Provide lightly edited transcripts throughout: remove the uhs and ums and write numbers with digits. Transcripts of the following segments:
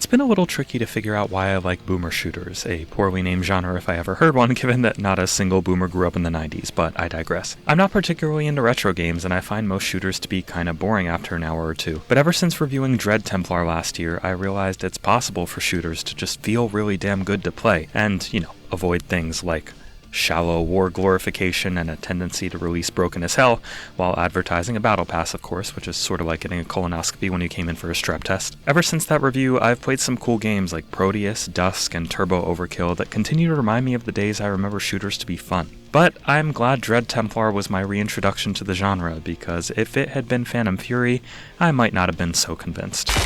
It's been a little tricky to figure out why I like boomer shooters, a poorly named genre if I ever heard one, given that not a single boomer grew up in the 90s, but I digress. I'm not particularly into retro games, and I find most shooters to be kinda boring after an hour or two. But ever since reviewing Dread Templar last year, I realized it's possible for shooters to just feel really damn good to play, and, avoid things like shallow war glorification and a tendency to release broken as hell, while advertising a battle pass, of course, which is sort of like getting a colonoscopy when you came in for a strep test. Ever since that review, I've played some cool games like Proteus, Dusk, and Turbo Overkill that continue to remind me of the days I remember shooters to be fun. But I'm glad Dread Templar was my reintroduction to the genre, because if it had been Phantom Fury, I might not have been so convinced.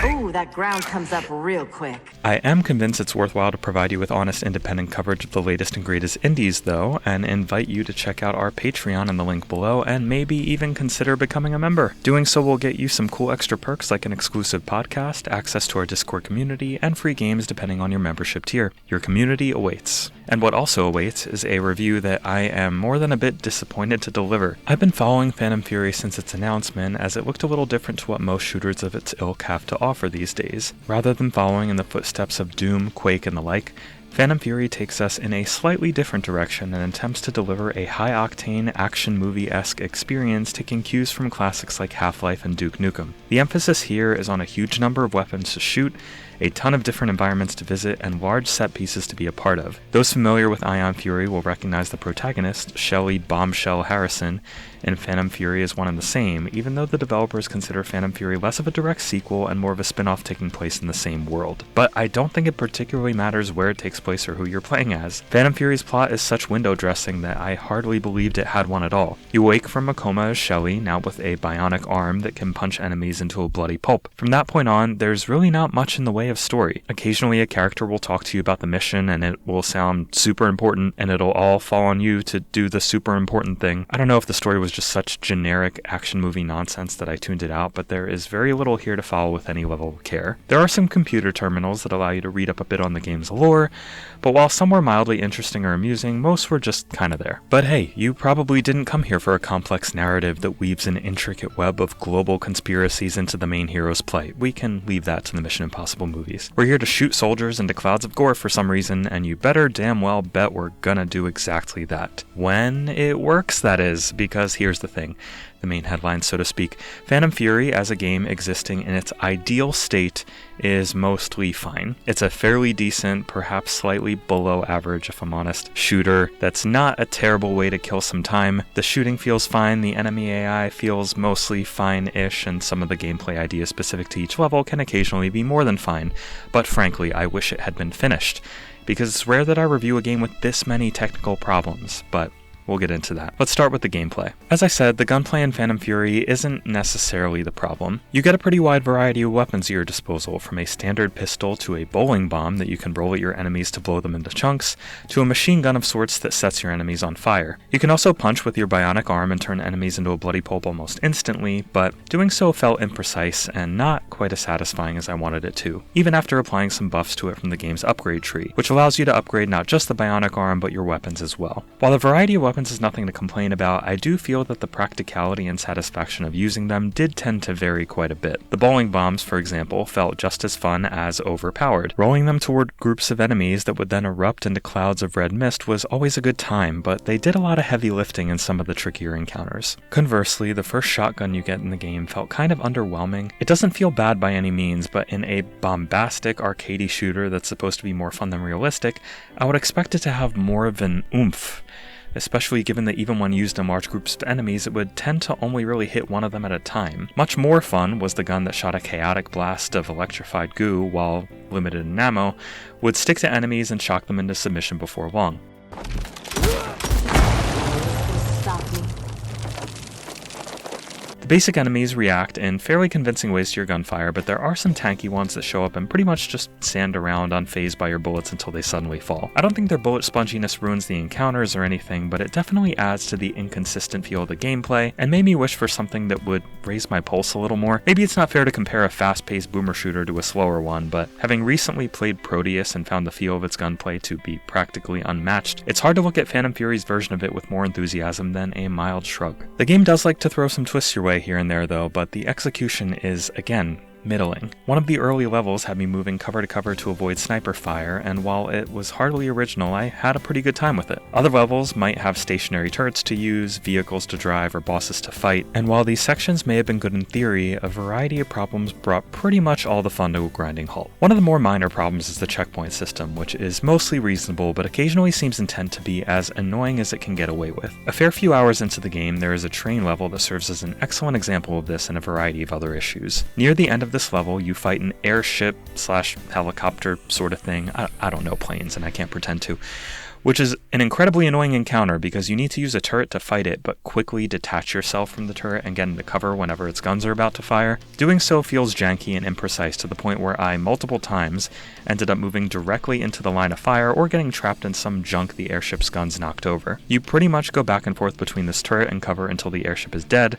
Ooh, that ground comes up real quick. I am convinced it's worthwhile to provide you with honest independent coverage of the latest and greatest indies, though, and invite you to check out our Patreon in the link below, and maybe even consider becoming a member. Doing so will get you some cool extra perks like an exclusive podcast, access to our Discord community, and free games depending on your membership tier. Your community awaits. And what also awaits is a review that I am more than a bit disappointed to deliver. I've been following Phantom Fury since its announcement, as it looked a little different to what most shooters of its ilk have to offer these days. Rather than following in the footsteps of Doom, Quake, and the like, Phantom Fury takes us in a slightly different direction and attempts to deliver a high-octane, action movie-esque experience taking cues from classics like Half-Life and Duke Nukem. The emphasis here is on a huge number of weapons to shoot, a ton of different environments to visit, and large set pieces to be a part of. Those familiar with Ion Fury will recognize the protagonist, Shelly Bombshell Harrison, in Phantom Fury as one and the same, even though the developers consider Phantom Fury less of a direct sequel and more of a spin-off taking place in the same world. But I don't think it particularly matters where it takes place or who you're playing as. Phantom Fury's plot is such window dressing that I hardly believed it had one at all. You wake from a coma as Shelly, now with a bionic arm that can punch enemies into a bloody pulp. From that point on, there's really not much in the way of story. Occasionally a character will talk to you about the mission and it will sound super important, and it'll all fall on you to do the super important thing. I don't know if the story was just such generic action movie nonsense that I tuned it out, but there is very little here to follow with any level of care. There are some computer terminals that allow you to read up a bit on the game's lore, but while some were mildly interesting or amusing, most were just kinda there. But hey, you probably didn't come here for a complex narrative that weaves an intricate web of global conspiracies into the main hero's plight. We can leave that to the Mission Impossible movies. We're here to shoot soldiers into clouds of gore for some reason, and you better damn well bet we're gonna do exactly that. When it works, that is, because here's the thing. The main headline, so to speak. Phantom Fury, as a game existing in its ideal state, is mostly fine. It's a fairly decent, perhaps slightly below average, if I'm honest, shooter that's not a terrible way to kill some time. The shooting feels fine, the enemy AI feels mostly fine-ish, and some of the gameplay ideas specific to each level can occasionally be more than fine. But frankly, I wish it had been finished, because it's rare that I review a game with this many technical problems, but we'll get into that. Let's start with the gameplay. As I said, the gunplay in Phantom Fury isn't necessarily the problem. You get a pretty wide variety of weapons at your disposal, from a standard pistol to a bowling bomb that you can roll at your enemies to blow them into chunks, to a machine gun of sorts that sets your enemies on fire. You can also punch with your bionic arm and turn enemies into a bloody pulp almost instantly, but doing so felt imprecise and not quite as satisfying as I wanted it to, even after applying some buffs to it from the game's upgrade tree, which allows you to upgrade not just the bionic arm but your weapons as well. While the variety of weapons is nothing to complain about, I do feel that the practicality and satisfaction of using them did tend to vary quite a bit. The bowling bombs, for example, felt just as fun as overpowered. Rolling them toward groups of enemies that would then erupt into clouds of red mist was always a good time, but they did a lot of heavy lifting in some of the trickier encounters. Conversely, the first shotgun you get in the game felt kind of underwhelming. It doesn't feel bad by any means, but in a bombastic arcadey shooter that's supposed to be more fun than realistic, I would expect it to have more of an oomph, especially given that even when used in large groups of enemies, it would tend to only really hit one of them at a time. Much more fun was the gun that shot a chaotic blast of electrified goo, while limited in ammo, would stick to enemies and shock them into submission before long. The basic enemies react in fairly convincing ways to your gunfire, but there are some tanky ones that show up and pretty much just stand around unfazed by your bullets until they suddenly fall. I don't think their bullet sponginess ruins the encounters or anything, but it definitely adds to the inconsistent feel of the gameplay and made me wish for something that would raise my pulse a little more. Maybe it's not fair to compare a fast-paced boomer shooter to a slower one, but having recently played Proteus and found the feel of its gunplay to be practically unmatched, it's hard to look at Phantom Fury's version of it with more enthusiasm than a mild shrug. The game does like to throw some twists your way gunplay here and there though, but the execution is, again, middling. One of the early levels had me moving cover to cover to avoid sniper fire, and while it was hardly original, I had a pretty good time with it. Other levels might have stationary turrets to use, vehicles to drive, or bosses to fight, and while these sections may have been good in theory, a variety of problems brought pretty much all the fun to a grinding halt. One of the more minor problems is the checkpoint system, which is mostly reasonable, but occasionally seems intent to be as annoying as it can get away with. A fair few hours into the game, there is a train level that serves as an excellent example of this and a variety of other issues. Near the end of this level, you fight an airship / helicopter sort of thing. I don't know planes, and I can't pretend to. Which is an incredibly annoying encounter because you need to use a turret to fight it, but quickly detach yourself from the turret and get into cover whenever its guns are about to fire. Doing so feels janky and imprecise to the point where I, multiple times, ended up moving directly into the line of fire or getting trapped in some junk the airship's guns knocked over. You pretty much go back and forth between this turret and cover until the airship is dead,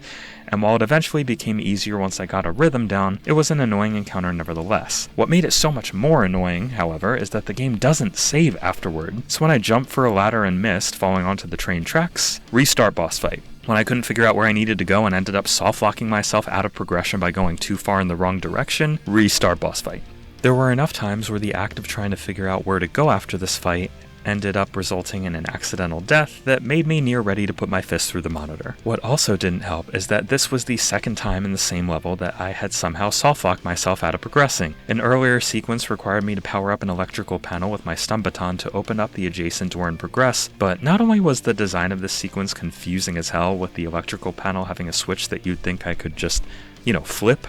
and while it eventually became easier once I got a rhythm down, it was an annoying encounter nevertheless. What made it so much more annoying, however, is that the game doesn't save afterward. So when I jumped for a ladder and missed, falling onto the train tracks, restart boss fight. When I couldn't figure out where I needed to go and ended up soft-locking myself out of progression by going too far in the wrong direction, restart boss fight. There were enough times where the act of trying to figure out where to go after this fight ended up resulting in an accidental death that made me near ready to put my fist through the monitor. What also didn't help is that this was the second time in the same level that I had somehow soft-locked myself out of progressing. An earlier sequence required me to power up an electrical panel with my stun baton to open up the adjacent door and progress, but not only was the design of this sequence confusing as hell, with the electrical panel having a switch that you'd think I could just, flip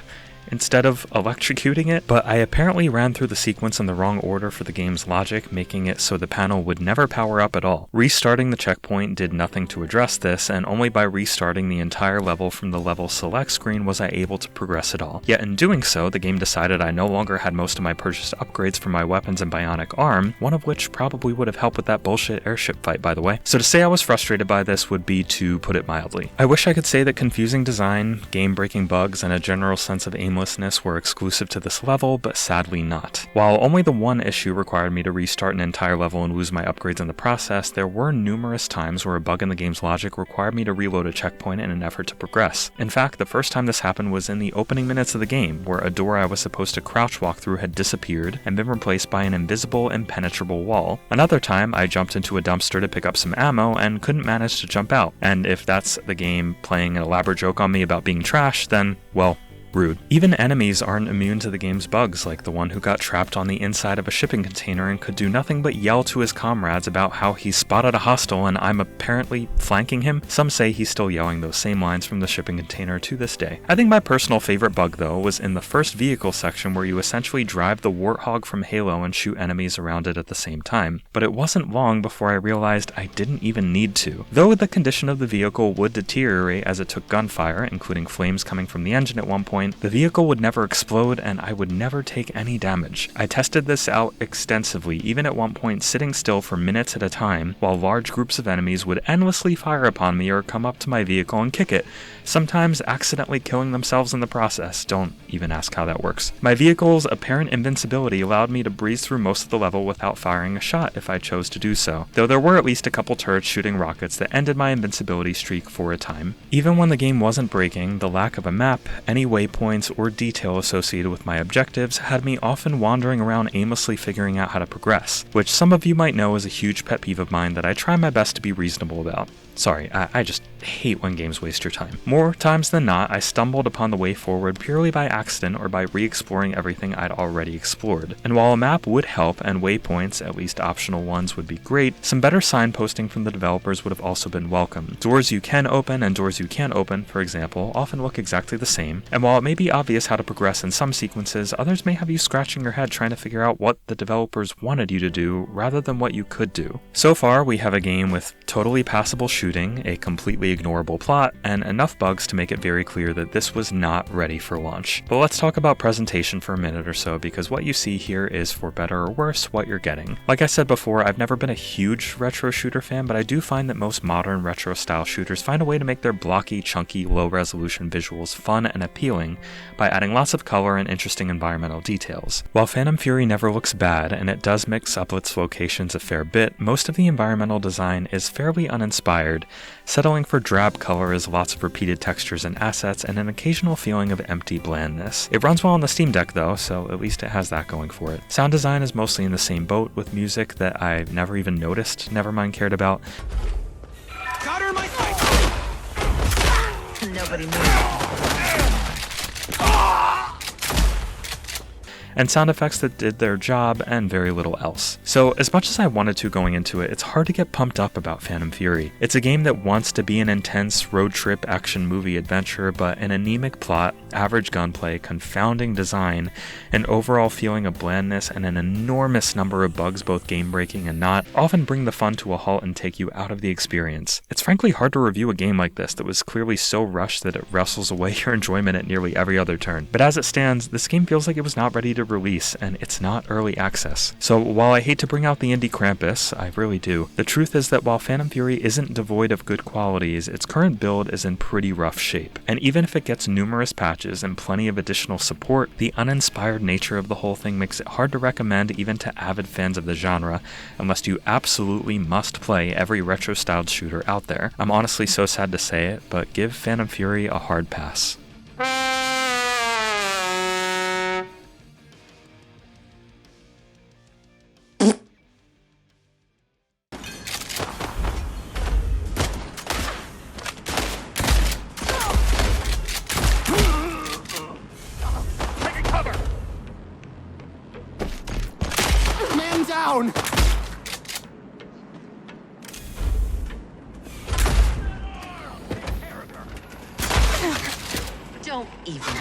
instead of electrocuting it, but I apparently ran through the sequence in the wrong order for the game's logic, making it so the panel would never power up at all. Restarting the checkpoint did nothing to address this, and only by restarting the entire level from the level select screen was I able to progress at all. Yet in doing so, the game decided I no longer had most of my purchased upgrades for my weapons and bionic arm, one of which probably would have helped with that bullshit airship fight, by the way. So to say I was frustrated by this would be to put it mildly. I wish I could say that confusing design, game-breaking bugs, and a general sense of aimlessness were exclusive to this level, but sadly not. While only the one issue required me to restart an entire level and lose my upgrades in the process, there were numerous times where a bug in the game's logic required me to reload a checkpoint in an effort to progress. In fact, the first time this happened was in the opening minutes of the game, where a door I was supposed to crouch walk through had disappeared and been replaced by an invisible, impenetrable wall. Another time, I jumped into a dumpster to pick up some ammo and couldn't manage to jump out, and if that's the game playing an elaborate joke on me about being trash, then, well, rude. Even enemies aren't immune to the game's bugs, like the one who got trapped on the inside of a shipping container and could do nothing but yell to his comrades about how he spotted a hostile and I'm apparently flanking him. Some say he's still yelling those same lines from the shipping container to this day. I think my personal favorite bug, though, was in the first vehicle section where you essentially drive the Warthog from Halo and shoot enemies around it at the same time. But it wasn't long before I realized I didn't even need to. Though the condition of the vehicle would deteriorate as it took gunfire, including flames coming from the engine at one point, the vehicle would never explode and I would never take any damage. I tested this out extensively, even at one point sitting still for minutes at a time, while large groups of enemies would endlessly fire upon me or come up to my vehicle and kick it, sometimes accidentally killing themselves in the process. Don't even ask how that works. My vehicle's apparent invincibility allowed me to breeze through most of the level without firing a shot if I chose to do so, though there were at least a couple turrets shooting rockets that ended my invincibility streak for a time. Even when the game wasn't breaking, the lack of a map, any waypoints, or detail associated with my objectives had me often wandering around aimlessly figuring out how to progress, which some of you might know is a huge pet peeve of mine that I try my best to be reasonable about. Sorry, I just hate when games waste your time. More times than not, I stumbled upon the way forward purely by accident or by re-exploring everything I'd already explored. And while a map would help and waypoints, at least optional ones, would be great, some better signposting from the developers would have also been welcome. Doors you can open and doors you can't open, for example, often look exactly the same, and while it may be obvious how to progress in some sequences, others may have you scratching your head trying to figure out what the developers wanted you to do rather than what you could do. So far, we have a game with totally passable shooting, a completely ignorable plot, and enough bugs to make it very clear that this was not ready for launch. But let's talk about presentation for a minute or so, because what you see here is, for better or worse, what you're getting. Like I said before, I've never been a huge retro shooter fan, but I do find that most modern retro style shooters find a way to make their blocky, chunky, low resolution visuals fun and appealing by adding lots of color and interesting environmental details. While Phantom Fury never looks bad, and it does mix up its locations a fair bit, most of the environmental design is fairly uninspired, settling for more drab color is lots of repeated textures and assets, and an occasional feeling of empty blandness. It runs well on the Steam Deck though, so at least it has that going for it. Sound design is mostly in the same boat, with music that I've never even noticed, never mind cared about. Got her in my sight! Nobody moves. And sound effects that did their job and very little else. So as much as I wanted to going into it, it's hard to get pumped up about Phantom Fury. It's a game that wants to be an intense road trip action movie adventure, but an anemic plot, average gunplay, confounding design, an overall feeling of blandness, and an enormous number of bugs, both game-breaking and not, often bring the fun to a halt and take you out of the experience. It's frankly hard to review a game like this that was clearly so rushed that it wrestles away your enjoyment at nearly every other turn. But as it stands, this game feels like it was not ready to release, and it's not early access. So while I hate to bring out the indie Krampus, I really do, the truth is that while Phantom Fury isn't devoid of good qualities, its current build is in pretty rough shape. And even if it gets numerous patches and plenty of additional support, the uninspired nature of the whole thing makes it hard to recommend even to avid fans of the genre, unless you absolutely must play every retro-styled shooter out there. I'm honestly so sad to say it, but give Phantom Fury a hard pass. Man down! Don't even